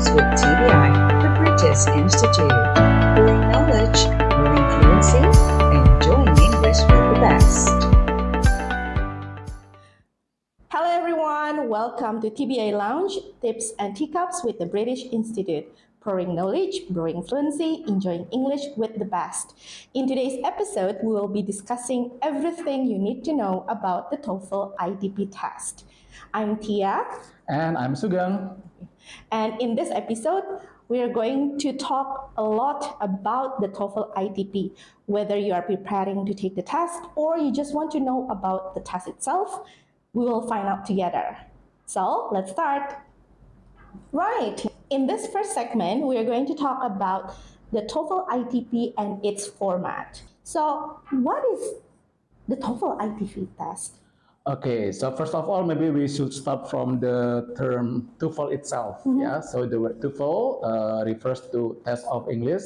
Talks with TBI, the British Institute. Growing knowledge, growing fluency, enjoying English with the best. Hello everyone, welcome to TBI.Lounge, Tips and Teacups with the British Institute. Pouring knowledge, brewing fluency, enjoying English with the best. In today's episode, we will be discussing everything you need to know about the TOEFL ITP test. I'm Tia. And I'm Sugeng. And in this episode, we are going to talk a lot about the TOEFL ITP, whether you are preparing to take the test or you just want to know about the test itself. We will find out together. So let's start. Right. In this first segment, we are going to talk about the TOEFL ITP and its format. So what is the TOEFL ITP test? Okay, so first of all, maybe we should start from the term TOEFL itself. Yeah, so the word TOEFL refers to test of English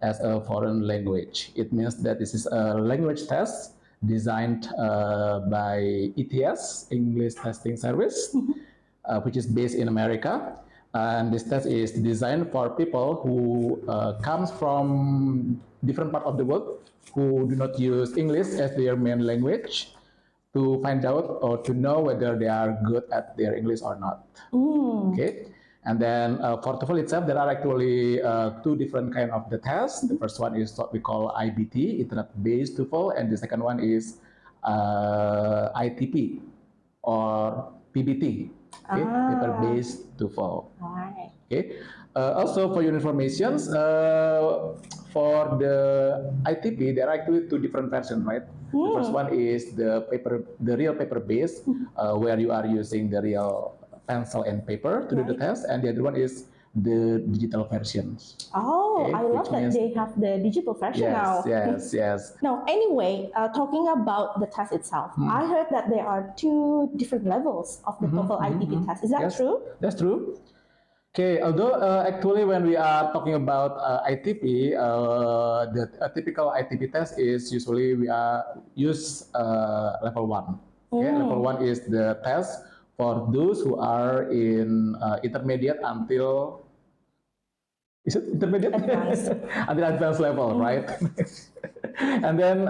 as a foreign language. It means that this is a language test designed by ETS, English Testing Service, which is based in America. And this test is designed for people who comes from different part of the world who do not use English as their main language to find out or to know whether they are good at their English or not. Okay. And then for TOEFL itself, there are actually two different kind of the tests. The first one is what we call IBT, Internet-based TOEFL, and the second one is ITP or PBT, okay? Paper-based TOEFL. Right. Okay. Also, for your information, for the ITP, there are actually two different versions, right? The first one is the real paper-based, where you are using the real pencil and paper to do the test, and the other one is the digital versions. Oh, Okay, I love that they have the digital version now. Yes. Now, anyway, talking about the test itself, I heard that there are two different levels of the TOEFL ITP test. Is that true? That's true. Okay, although actually when we are talking about ITP, the typical ITP test is usually we use level 1. Okay? Level 1 is the test for those who are in intermediate until, is it intermediate? Advanced. Until advanced level, right? And then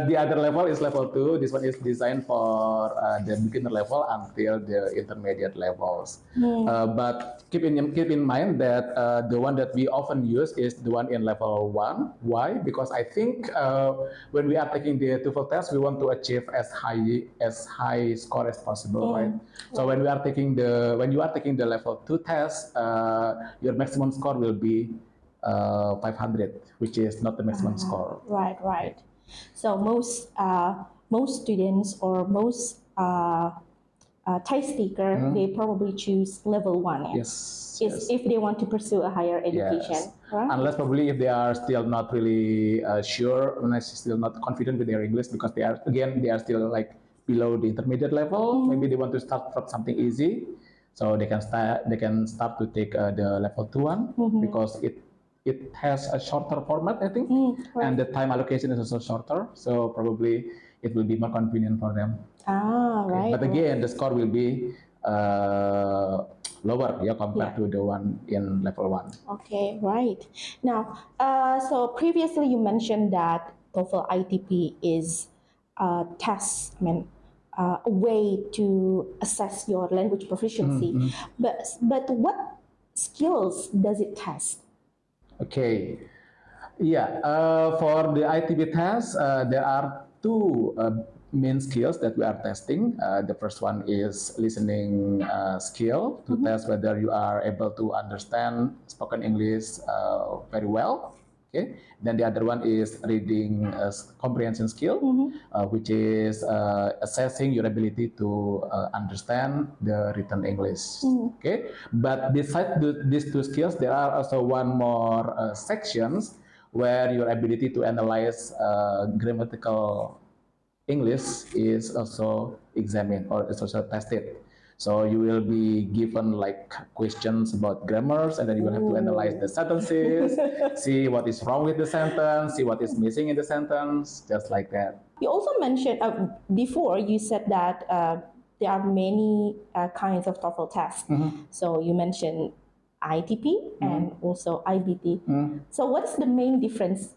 the other level is level 2. This one is designed for the beginner level until the intermediate levels. But keep in mind that the one that we often use is the one in level 1. Why? Because I think when we are taking the TOEFL test, we want to achieve as high score as possible, right? So when you are taking the level 2 test, your maximum score will be 500, which is not the maximum score. Right. So most students or most test taker, they probably choose level 1. Yes. If they want to pursue a higher education. Right? Unless probably if they are still not really sure, still not confident with their English, because they are still like below the intermediate level. Maybe they want to start from something easy, so they can start to take the level 2 one, because it has a shorter format, I think, and the time allocation is also shorter, so probably it will be more convenient for them. Right. But again, the score will be lower, compared to the one in level 1. Okay, right. Now, so previously you mentioned that TOEFL ITP is a test, a way to assess your language proficiency. But what skills does it test? Okay, for the ITP test, there are two main skills that we are testing. The first one is listening skill, to test whether you are able to understand spoken English very well. Okay. Then the other one is reading comprehension skill, which is assessing your ability to understand the written English. Okay. But besides these two skills, there are also one more sections where your ability to analyze grammatical English is also examined or is also tested. So you will be given like questions about grammars, and then you will have to analyze the sentences, see what is wrong with the sentence, see what is missing in the sentence, just like that. You also mentioned before you said that there are many kinds of TOEFL tests. So you mentioned ITP and also IBT. So what is the main difference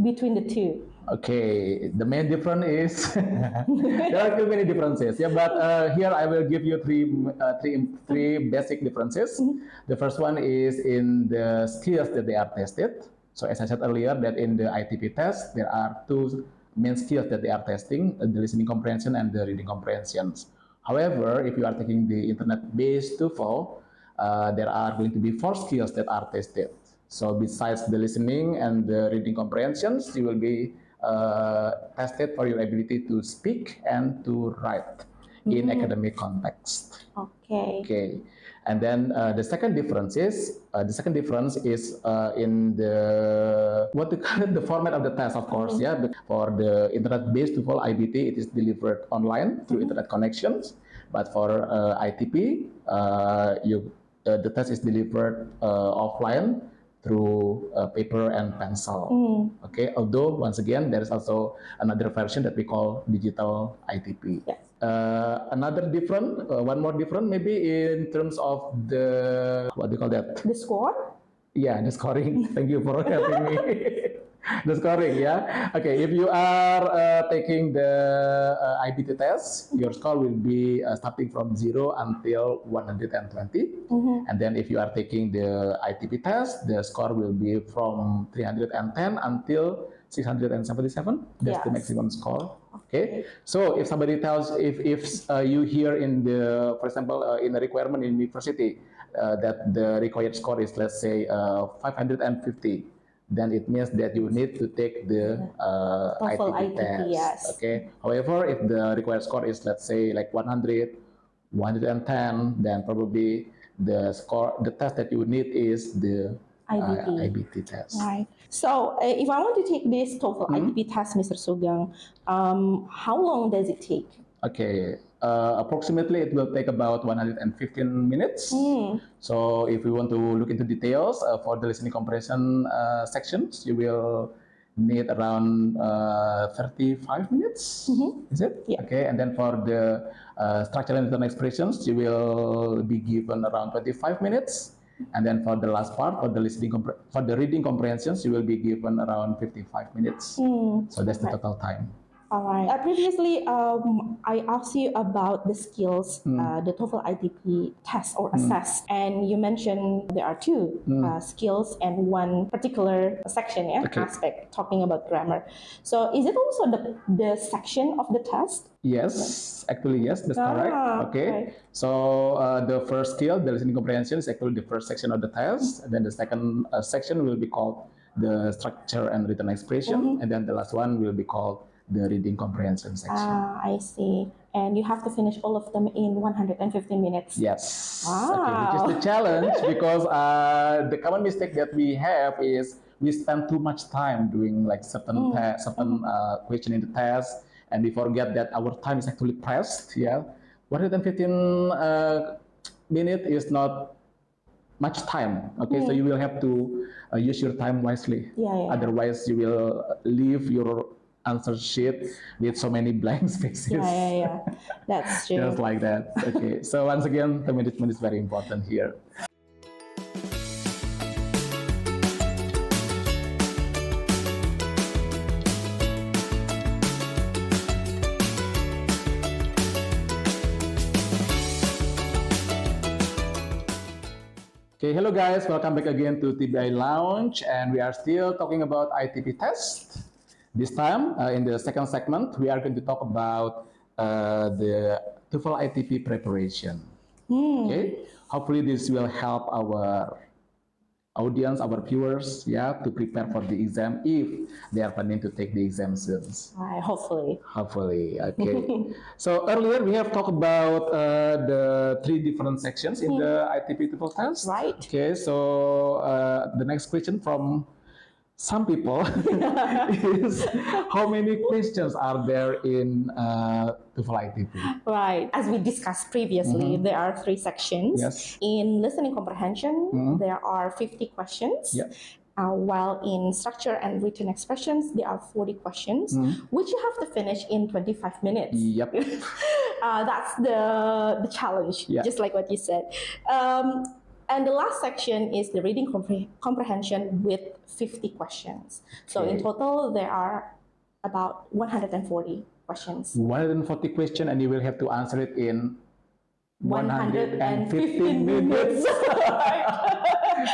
between the two? Okay, the main difference is there are too many differences. Yeah, but here I will give you three basic differences. The first one is in the skills that they are tested. So as I said earlier, that in the ITP test there are two main skills that they are testing: the listening comprehension and the reading comprehensions. However, if you are taking the internet-based TOEFL, there are going to be four skills that are tested. So besides the listening and the reading comprehensions, you will be tested for your ability to speak and to write in academic context. Okay. And then the second difference is in the what to call it, the format of the test, of course. Yeah, but for the internet-based TOEFL IBT, it is delivered online through internet connections. But for ITP, the test is delivered offline through paper and pencil. Okay, although once again there is also another version that we call digital ITP. Yes. One more different maybe in terms of the, what do you call that? The score? Yeah, the scoring. Thank you for helping me. The scoring, yeah. Okay, if you are taking the IBT test, your score will be starting from 0 until 120. And then if you are taking the ITP test, the score will be from 310 until 677. That's the maximum score. Okay. So if somebody tells, if you hear in the, for example, in a requirement in university that the required score is, let's say, 550. Then it means that you need to take the ITP test. Yes. Okay. However, if the required score is, let's say, like 100, 110, then probably the test that you need is the IBT test. Right. So if I want to take this TOEFL ITP test, Mr. Sugeng, how long does it take? Okay. Approximately it will take about 115 minutes. So if you want to look into details for the listening comprehension sections, you will need around 35 minutes. Is it? Yeah. Okay. And then for the structural and written expressions, you will be given around 25 minutes. And then for the last part, for the reading comprehensions, you will be given around 55 minutes. So that's the total time. All right. Previously, I asked you about the skills, the TOEFL ITP test or assess, and you mentioned there are two skills and one particular section, aspect talking about grammar. So, is it also the section of the test? Yes, actually yes, that's correct. Okay. Right. So the first skill, the listening comprehension, is actually the first section of the test, and then the second section will be called the structure and written expression, and then the last one will be called the reading comprehension section. I see. And you have to finish all of them in 115 minutes. Yes. Wow. Okay, which is the challenge because the common mistake that we have is we spend too much time doing like certain question in the test, and we forget that our time is actually pressed. Yeah, 115 minutes is not much time. Okay, so you will have to use your time wisely. Otherwise, you will leave your answer sheet with so many blank spaces. Yeah. That's true. Just like that. Okay. So once again, the management is very important here. Okay, hello guys, welcome back again to TBI.Lounge, and we are still talking about ITP test. This time, in the second segment, we are going to talk about the TOEFL ITP preparation. Okay, hopefully this will help our audience, our viewers, to prepare for the exam if they are planning to take the exam soon. Hopefully. Hopefully, okay. So earlier we have talked about the three different sections in the ITP TOEFL test. Right. Okay, so the next question from some people is how many questions are there in TOEFL ITP? Right. As we discussed previously, there are three sections. Yes. In listening comprehension, there are 50 questions. Yep. While in structure and written expressions, there are 40 questions, which you have to finish in 25 minutes. That's the challenge, just like what you said. And the last section is the reading comprehension with 50 questions. So in total, there are about 140 questions. 140 questions, and you will have to answer it in 115 minutes.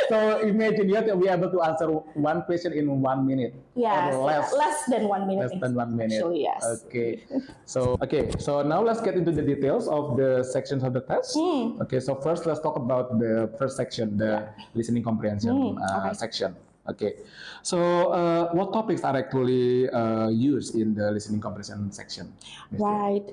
So imagine you have to be able to answer one question in 1 minute. Yes, or less than 1 minute. Less than 1 minute. Actually, yes. Okay. So now let's get into the details of the sections of the test. Okay. So first, let's talk about the first section, the listening comprehension section. Okay. So what topics are actually used in the listening comprehension section? Right.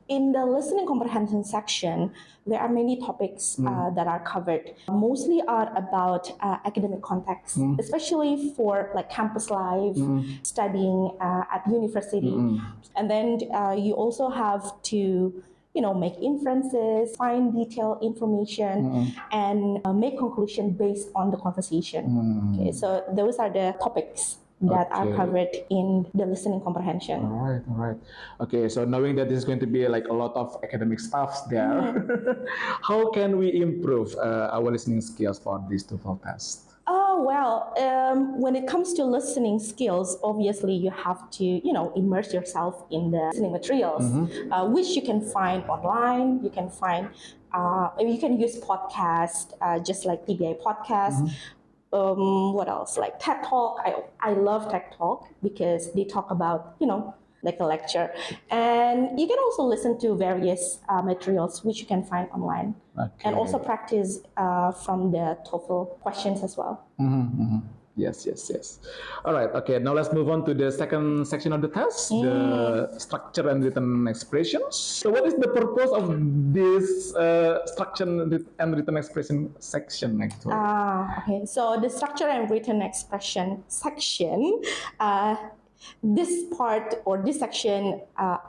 In the listening comprehension section, there are many topics that are covered. Mostly are about academic context, especially for like campus life, studying at university. And then you also have to make inferences, find detailed information, and make conclusion based on the conversation. Okay, so those are the topics that are covered in the listening comprehension. All right. Okay, so knowing that this is going to be like a lot of academic stuff there, how can we improve our listening skills for this TOEFL test? When it comes to listening skills, obviously you have to, immerse yourself in the listening materials, which you can find online. You can find, you can use podcasts, just like TBI podcast. What else? Like TED Talk. I love TED Talk because they talk about, like a lecture. And you can also listen to various materials which you can find online. And also practice from the TOEFL questions as well. Yes. All right. Okay. Now let's move on to the second section of the test, the structure and written expressions. So, what is the purpose of this structure and written expression section actually? Okay. So the structure and written expression section. This part or this section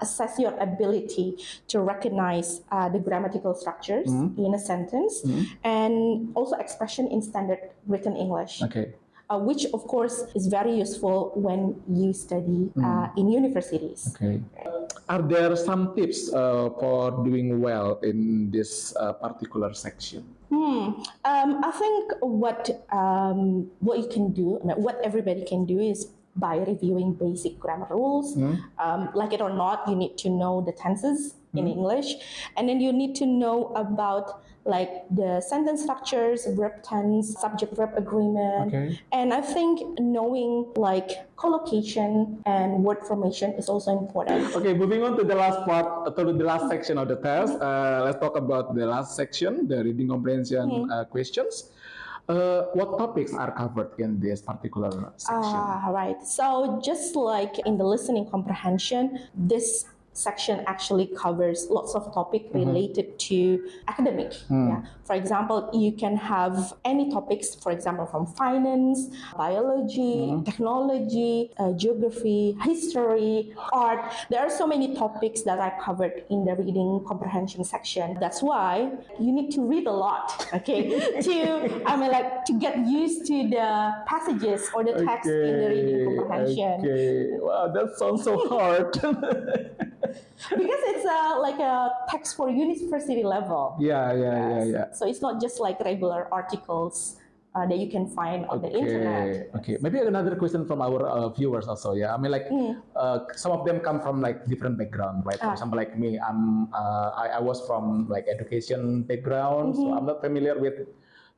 assess your ability to recognize the grammatical structures in a sentence and also expression in standard written English. Okay. Which of course is very useful when you study in universities. Okay. Are there some tips for doing well in this particular section? I think what you can do, what everybody can do is by reviewing basic grammar rules. Like it or not, you need to know the tenses in English, and then you need to know about like the sentence structures, verb tense, subject-verb agreement. And I think knowing like collocation and word formation is also important. Okay, moving on to the last part, to the last section of the test. Let's talk about the last section, the reading comprehension questions. What topics are covered in this particular section? Right. So just like in the listening comprehension, this section actually covers lots of topics related to academic. Yeah. For example, you can have any topics, for example, from finance, biology, technology, geography, history, art. There are so many topics that are covered in the reading comprehension section. That's why you need to read a lot, okay, to get used to the passages or the text in the reading comprehension. Okay, wow, that sounds so hard. Because it's like a text for university level. Yeah. So it's not just like regular articles that you can find on the internet. Okay, maybe another question from our viewers also. Yeah, I mean like some of them come from like different background, right? For example, like me, I was from like education background, so I'm not familiar with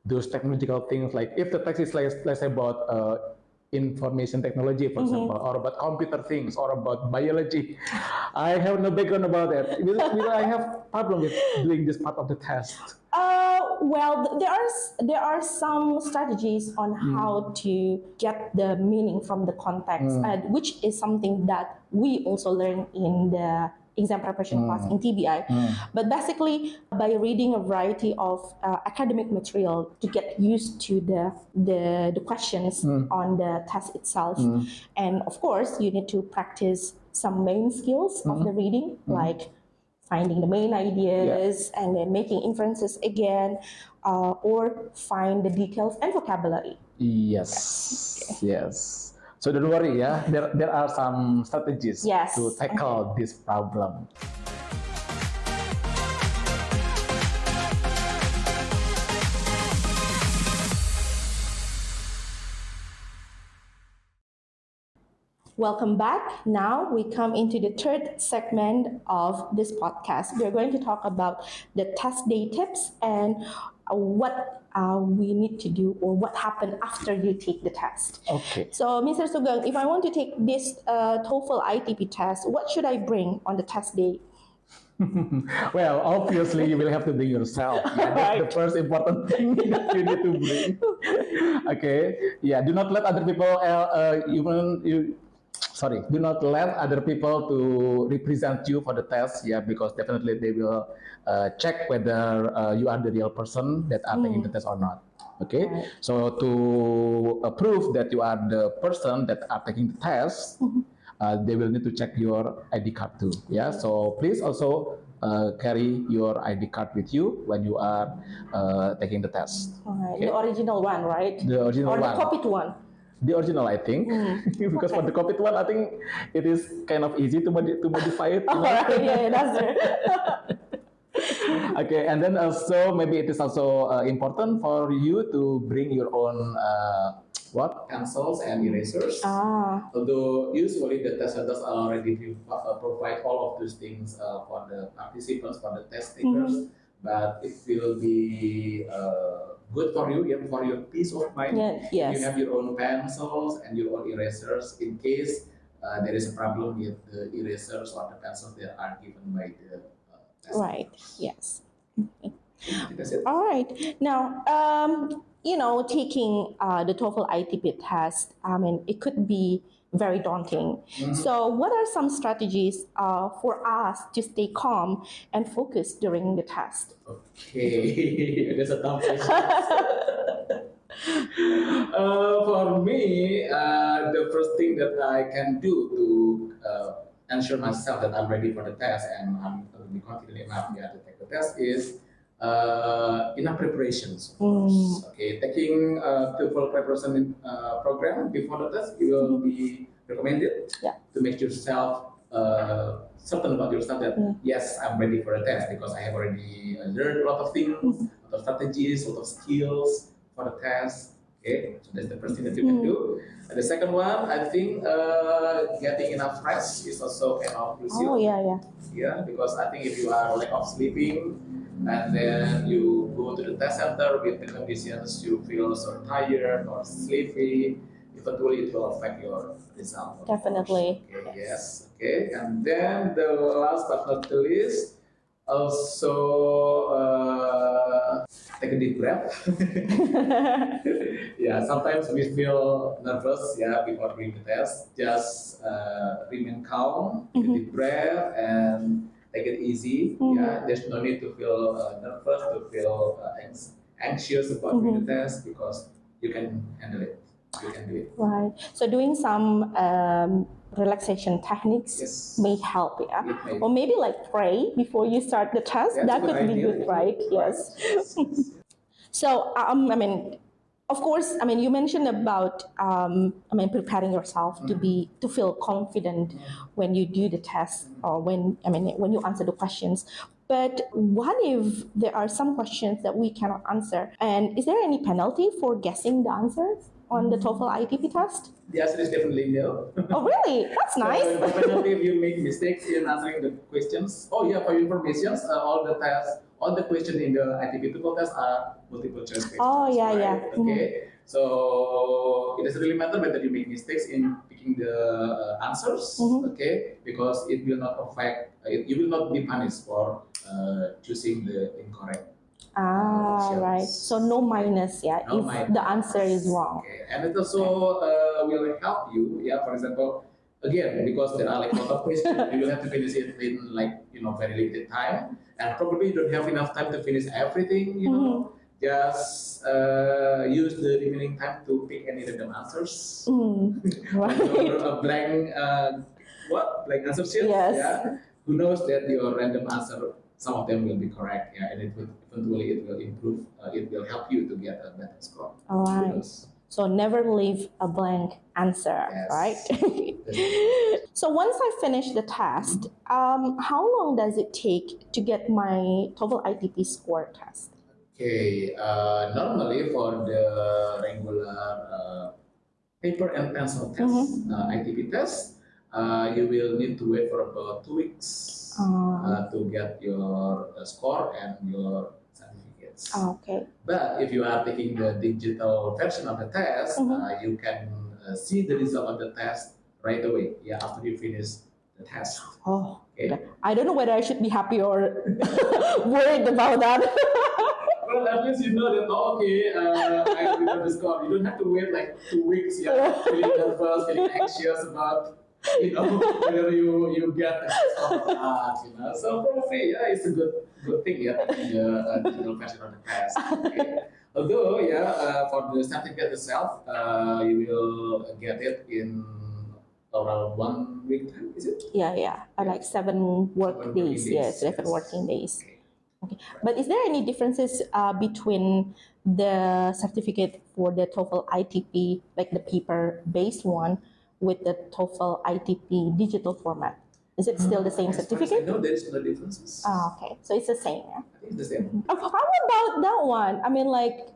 those technological things. Like if the text is like let's say about information technology, for example, or about computer things, or about biology. I have no background about that. Because I have problem with doing this part of the test. Well, there are some strategies on how to get the meaning from the context, which is something that we also learn in the exam preparation class in TBI. But basically, by reading a variety of academic material to get used to the questions on the test itself. And of course, you need to practice some main skills of the reading, like finding the main ideas and then making inferences again, or find the details and vocabulary. Yes. So don't worry, yeah. There are some strategies to tackle this problem. Welcome back. Now we come into the third segment of this podcast. We're going to talk about the test day tips and what we need to do or what happened after you take the test. Okay. So, Mr. Sugeng, if I want to take this TOEFL ITP test, what should I bring on the test day? Well, obviously, you will have to bring yourself. Yeah, that's the first important thing that you need to bring. Okay. Yeah. Do not let other people. Do not let other people to represent you for the test. Yeah, because definitely they will check whether you are the real person that are taking the test or not. Okay. Right. So to prove that you are the person that are taking the test. They will need to check your ID card too. Yeah, so please also carry your ID card with you when you are taking the test. Right. Okay? The original one, right? The original or one. Or the copied one? The original, I think, because for the copied one, I think it is kind of easy to modify it. Oh, right. Yeah, that's it. Okay, and then also maybe it is also important for you to bring your own pencils and erasers. Although usually the test centers already provide all of those things for the participants, for the test takers, but it will be good for you, even for your peace of mind. Yes. You have your own pencils and your own erasers in case there is a problem with the erasers or the pencils that are given by the test right. takers. Yes. That's it. All right. Now, taking the TOEFL ITP test, it could be very daunting. So, what are some strategies for us to stay calm and focused during the test? Okay, that's a tough question. For me, the first thing that I can do to ensure myself that I'm ready for the test and I'm confident enough to take the test is enough preparations. Of course. Okay, taking TOEFL preparation program before the test will be recommended to make yourself certain about yourself that yes, I'm ready for the test because I have already learned a lot of things, a lot of strategies, a lot of skills for the test. Okay, so that's the first thing that you can do. And the second one, I think getting enough rest is also kind of crucial. Oh, yeah. Yeah, because I think if you are lack of sleeping and then you go to the test center with the conditions you feel so tired or sleepy, eventually it will affect your result. Definitely. Okay, yes. Okay, and then the last but not the least, also take a deep breath. Yeah, sometimes we feel nervous, before doing the test. Just remain calm, take a deep breath, and take it easy. Yeah, there's no need to feel nervous, to feel anxious about doing the test because you can handle it. You can do it. Right. So doing some relaxation techniques may help, or maybe like pray before you start the test. That could be good, right? Yes. So of course, you mentioned about preparing yourself to feel confident when you do the test or when you answer the questions. But what if there are some questions that we cannot answer? And is there any penalty for guessing the answers on the TOEFL ITP test? The answer is definitely no. Oh, really? That's nice. So definitely, if you make mistakes in answering the questions, for your information, all the questions in the ITP TOEFL test are multiple choice questions. Oh, yeah, right? yeah. Okay. So it doesn't really matter whether you make mistakes in picking the answers, okay? Because it will not affect. You will not be punished for choosing the incorrect. Right. So no minus, if minus. The answer is wrong. Okay. And it also will help you, for example, again, because there are like a lot of questions, you will have to finish it in very limited time, and probably you don't have enough time to finish everything, Just use the remaining time to pick any random answers. Right. A blank answer sheet. Yes. Yeah. Who knows that your random answer, some of them will be correct. Yeah, and eventually it will improve. It will help you to get a better score. All right. So never leave a blank answer, right? So once I finish the test, how long does it take to get my TOEFL ITP score test? Okay, normally for the regular paper and pencil test, ITP test, you will need to wait for about 2 weeks to get your score and your certificates. Okay. But if you are taking the digital version of the test, you can see the result of the test right away. Yeah, after you finish the test. Oh, Okay. I don't know whether I should be happy or worried about that. Well, at least you know that, oh, okay, I already got the score. You don't have to wait like 2 weeks, yeah, feeling nervous, feeling anxious about, whether you get the score or not, So probably, yeah, it's a good thing, yeah, taking the digital version of the test. Okay. Although, yeah, for the certificate itself, you will get it in around 1 week time, is it? Yeah. Like 7 work 7 days. working Yes, days, 7 yes. working days. Okay. Okay. But is there any differences between the certificate for the TOEFL ITP, like the paper-based one, with the TOEFL ITP digital format? Is it still the same As far as I certificate? know, there is no differences. Okay. So it's the same, yeah? I think it's the same. How about that one? I mean, like,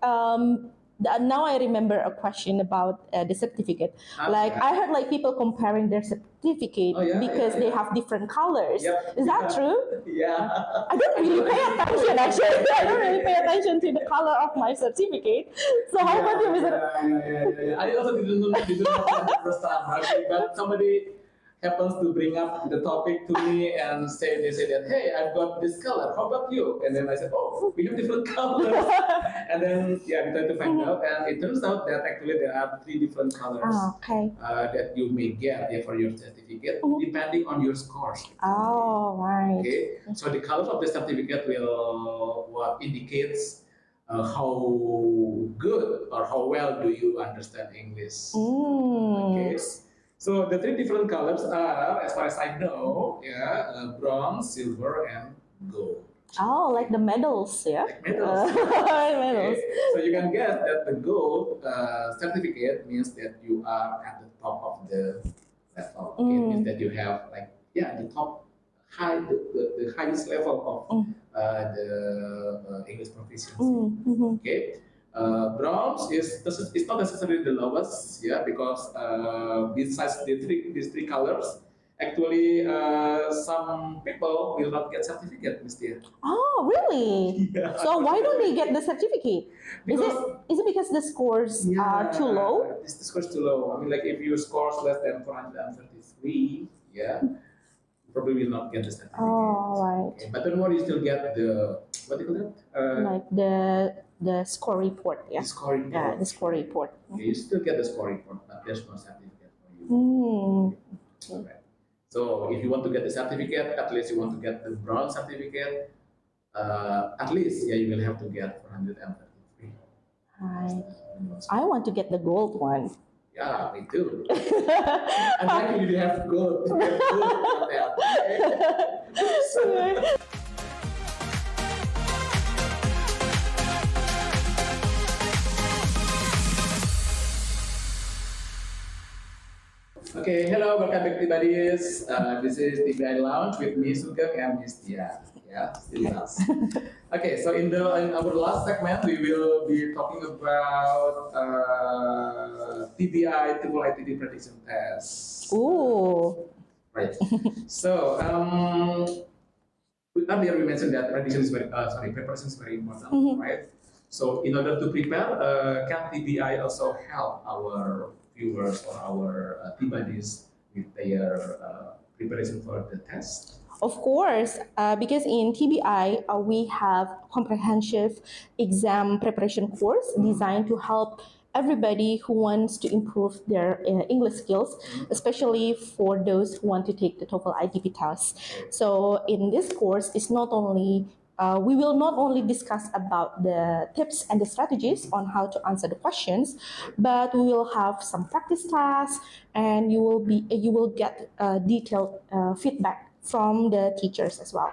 now I remember a question about the certificate. Like, I heard like people comparing their certificate because they have different colors. Yep. Is that true? Yeah. I don't really pay attention actually. I don't really pay attention to the color of my certificate. So how about you, Mr. Yeah. I also didn't know that the first time, actually, but somebody happens to bring up the topic to me and they say that, hey, I've got this color. How about you? And then I said, oh, we have different colors. And then we tried to find out, and it turns out that actually there are 3 different colors that you may get for your certificate depending on your scores. Oh, right. Okay, so the colors of the certificate will what indicates how good or how well do you understand English. Okay. So the 3 different colors are, as far as I know, bronze, silver, and gold. Oh, like the medals, yeah? Like medals. Medals. Okay. So you can guess that the gold certificate means that you are at the top of the level. Okay? It means that you have the top the highest level of the English proficiency. Okay. Bronze is not necessarily the lowest, because besides these 3 colors, actually some people will not get certificate, Mr. Oh, really? Yeah. So why don't they get the certificate? Is it because the scores are too low? The score is too low. I mean, like if your scores less than 433, you probably will not get the certificate. Oh, right. Okay. But don't worry, you still get the what do you call that? Like the score report, yeah. The score report. Yeah, the score report. Okay, you still get the score report, but there's no certificate for you. Okay. So if you want to get the certificate, at least you want to get the bronze certificate, at least you will have to get 433. Right. I want to get the gold one. Yeah, me too. I'm lucky you have gold. You have gold at that. Okay, hello, welcome back to TBuddies. This is TBI.Lounge with me, Sugeng, and Miss Tia. Yeah, still us. Okay, so in our last segment, we will be talking about TBI, Triple ITP prediction test. Ooh. Right. So earlier we mentioned that preparation is very important, right? So in order to prepare, can TBI also help our viewers or our TBuddies with their preparation for the test? Of course, because in TBI, we have comprehensive exam preparation course designed to help everybody who wants to improve their English skills, especially for those who want to take the TOEFL ITP test. So in this course, it's not only we will not only discuss about the tips and the strategies on how to answer the questions, but we will have some practice tasks, and you will get detailed feedback from the teachers as well.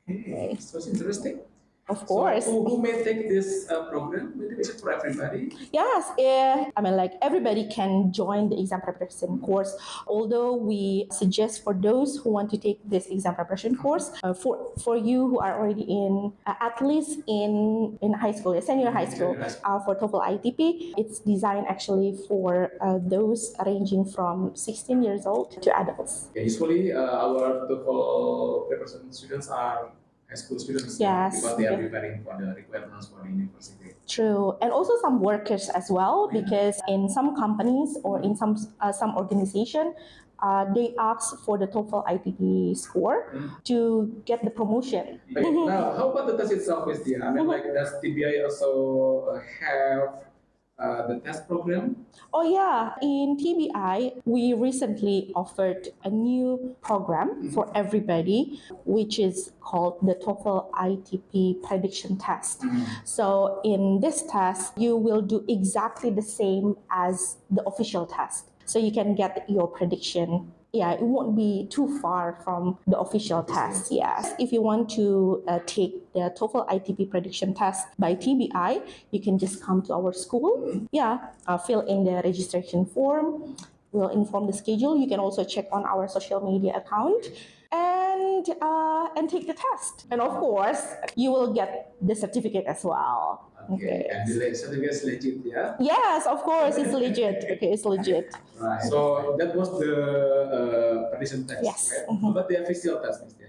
Okay, so it's interesting. Of So course. who may take this program? Maybe it's for everybody. Yes, I mean, like everybody can join the exam preparation course. Although we suggest for those who want to take this exam preparation course, for you who are already in at least in high school, senior high school, for TOEFL ITP, it's designed actually for those ranging from 16 years old to adults. Yeah, usually our TOEFL preparation students are high school students, Yes. because they are preparing for the requirements for the university. True, and also some workers as well, because in some companies or in some organization, they ask for the TOEFL ITP score to get the promotion. Okay, now, how about the test itself, Miss Dia? I mean, like, does TBI also have the test program? Oh yeah, in TBI, we recently offered a new program for everybody, which is called the TOEFL ITP prediction test. So in this test, you will do exactly the same as the official test. So you can get your prediction. Yeah, it won't be too far from the official test. Yes, if you want to take the TOEFL ITP prediction test by TBI, you can just come to our school. Yeah, fill in the registration form. We'll inform the schedule. You can also check on our social media account and take the test. And of course, you will get the certificate as well. Okay, and the certificate is legit, yeah? Yes, of course, it's legit. Okay, it's legit. Right. So that was the prediction test, Yes. right? How about the official test, Miss Dia?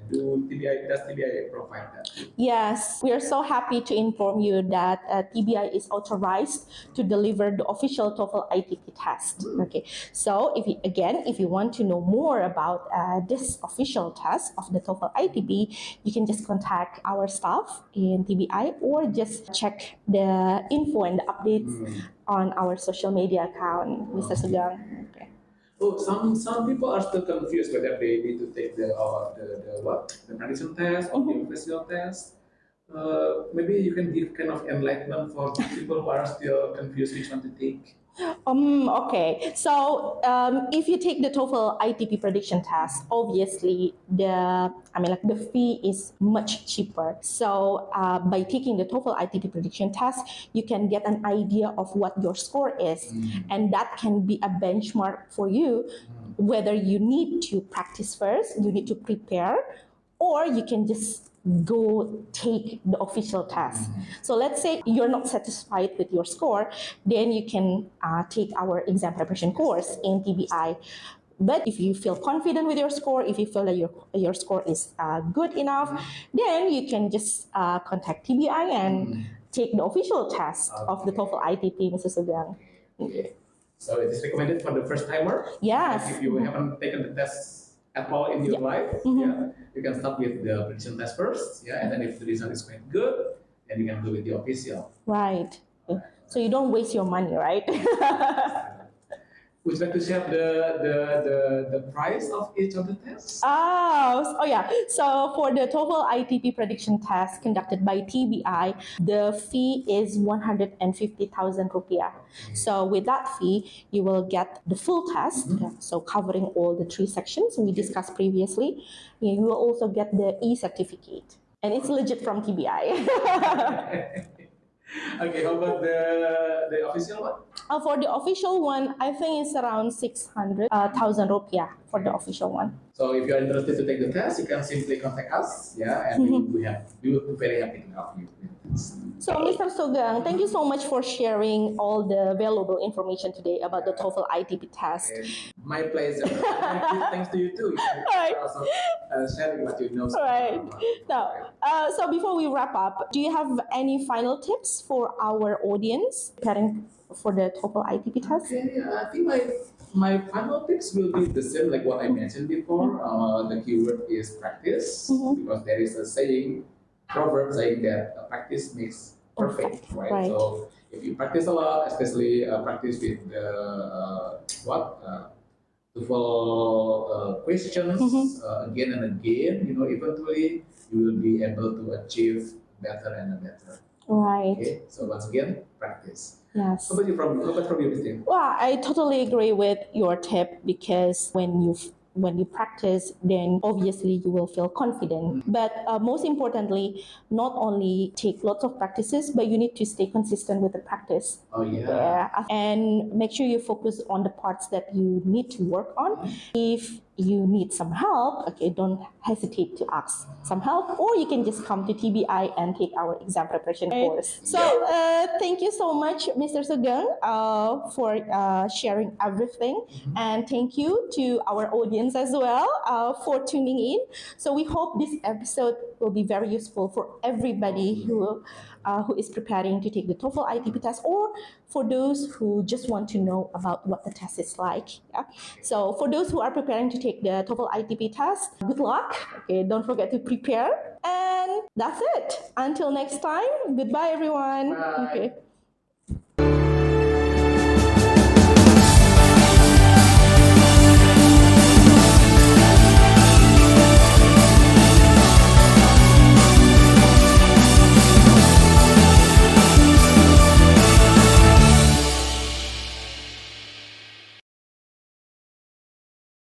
Does TBI provide that? Yes, we are so happy to inform you that TBI is authorized to deliver the official TOEFL ITP test. Okay, so if you want to know more about this official test of the TOEFL ITP, you can just contact our staff in TBI or just check the info and the updates on our social media account, Mr. Sugeng. Okay. Oh, some people are still confused whether they need to take the prediction test or the official test. Maybe you can give kind of enlightenment for people who are still confused which one to take. Okay. So if you take the TOEFL ITP prediction test, obviously the fee is much cheaper. So by taking the TOEFL ITP prediction test, you can get an idea of what your score is, and that can be a benchmark for you whether you need to practice first, you need to prepare, or you can just go take the official test. So let's say you're not satisfied with your score, then you can take our exam preparation course in TBI. But if you feel confident with your score, if you feel that your score is good enough, then you can just contact TBI and take the official test of the TOEFL ITP, Mrs. Sugeng. Okay. So it is recommended for the first timer. Yes. If you haven't taken the test at all in your life, yeah, you can start with the prediction test first, yeah, and then if the result is quite good, then you can go with the official. Right. So you don't waste your money, right? Would you like to share the price of each of the tests? Oh yeah. So for the TOEFL ITP prediction test conducted by TBI, the fee is 150,000 rupiah. So with that fee, you will get the full test, so covering all the 3 sections we discussed previously. You will also get the e-certificate, and it's legit from TBI. Okay, how about the official one? For the official one, I think it's around 600,000 rupiah for the official one. So if you are interested to take the test, you can simply contact us, yeah, and we will be very happy to help you with this. So, Mr. Sugeng, thank you so much for sharing all the valuable information today about the TOEFL ITP test. My pleasure. Thanks to you too. Right. Also sharing what you know. Right. Now, so before we wrap up, do you have any final tips for our audience preparing for the TOEFL ITP test? Okay, I think my final tips will be the same like what I mentioned before. The keyword is practice, because there is a proverb saying that practice makes perfect, right? So if you practice a lot, especially practice with TOEFL questions again and again, eventually you will be able to achieve better and better. Right. Okay, so once again, practice. Yes. How about from you, Christine? Well, I totally agree with your tip, because when when you practice, then obviously you will feel confident. But most importantly, not only take lots of practices, but you need to stay consistent with the practice. Oh, yeah. And make sure you focus on the parts that you need to work on. If you need some help, okay, don't hesitate to ask some help, or you can just come to TBI and take our exam preparation course. So thank you so much, Mr. Sugeng, for sharing everything, and thank you to our audience as well for tuning in. So we hope this episode will be very useful for everybody who is preparing to take the TOEFL ITP test, or for those who just want to know about what the test is like. Yeah? So for those who are preparing to take the TOEFL ITP test, good luck. Okay, don't forget to prepare. And that's it. Until next time, goodbye everyone. Bye. Okay.